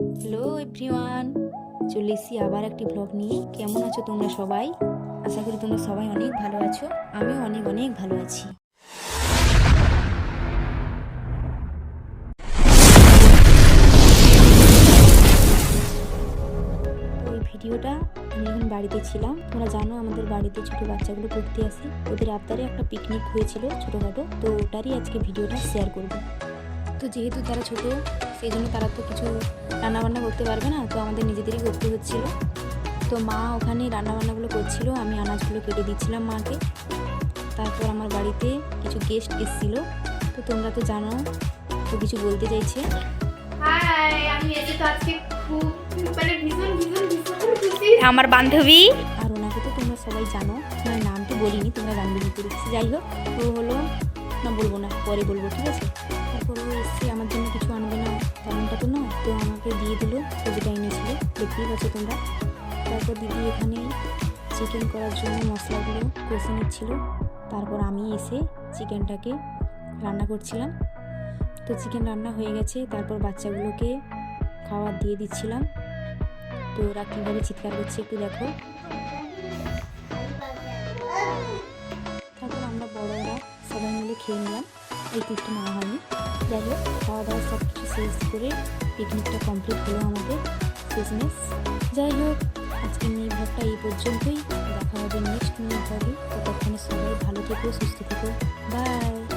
Hello everyone, চলে এসেছি আবার একটি ব্লগ নিয়ে। কেমন আছো তোমরা সবাই? আশা করি তোমরা সবাই অনেক ভালো আছো। আমিও অনেক অনেক ভালো আছি। তো এই ভিডিওটা আমি এখন বাড়িতে ছিলাম। তোমরা জানো আমাদের বাড়িতে ছোট বাচ্চাগুলো পড়তে আসে, ওদের আবদারে একটা পিকনিক হয়েছিল ছোটোখাটো, তো ওটারই আজকে ভিডিওটা শেয়ার করবো। তো যেহেতু তারা ছোটো, সেই জন্য তারা তো কিছু রান্নাবান্না করতে পারবে না, তো আমাদের নিজেদেরই করতে হচ্ছিলো। তো মা ওখানে রান্নাবান্নাগুলো করছিল, আমি আনাজগুলো কেটে দিচ্ছিলাম মাকে। তারপর আমার বাড়িতে কিছু গেস্ট এসেছিলো, তো তোমরা তো জানো, তো কিছু বলতে চাইছে। হাই, আমি এসে তো আজকে খুব ভীষণ খুশি। আমার বান্ধবী, আর ওনাকে তো তোমরা সবাই জানো, ওনার নাম তো বলিনি, তোমরা জানবে কি করে। যাই হোক, ও হলো না, বলবো না, পরে বলবো, ঠিক আছে। তারপর ও এসে আমার জন্য কিছু আনবে না তেমনটা তো নয়, তো আমাকে দিয়ে দিল তো যেটা এনেছিল, দেখতেই পাচ্ছ তোমরা। তারপর দিদি এখানে চিকেন করার জন্য মশলাগুলো কষে নিচ্ছিল। তারপর আমি এসে চিকেনটাকে রান্না করছিলাম। তো চিকেন রান্না হয়ে গেছে, তারপর বাচ্চাগুলোকে খাবার দিয়ে দিচ্ছিলাম। তো ওরা কীভাবে চিৎকার করছে একটু দেখো। তারপর আমরা বড়রা সবাই মিলে খেয়ে নিলাম, এই পিকটা নেওয়া হয়নি। যাই হোক, খাওয়া দাওয়া সব কিছু শেষ করে পিকনিকটা কমপ্লিট হলো আমাদের বিজনেস। যাই হোক, আজকে নিয়ে ব্লগটা এই পর্যন্তই। দেখা হবে নেক্সট নিয়ে ব্লগে। ততক্ষণে সবাই ভালো থেকো, সুস্থ থেকো, বাই।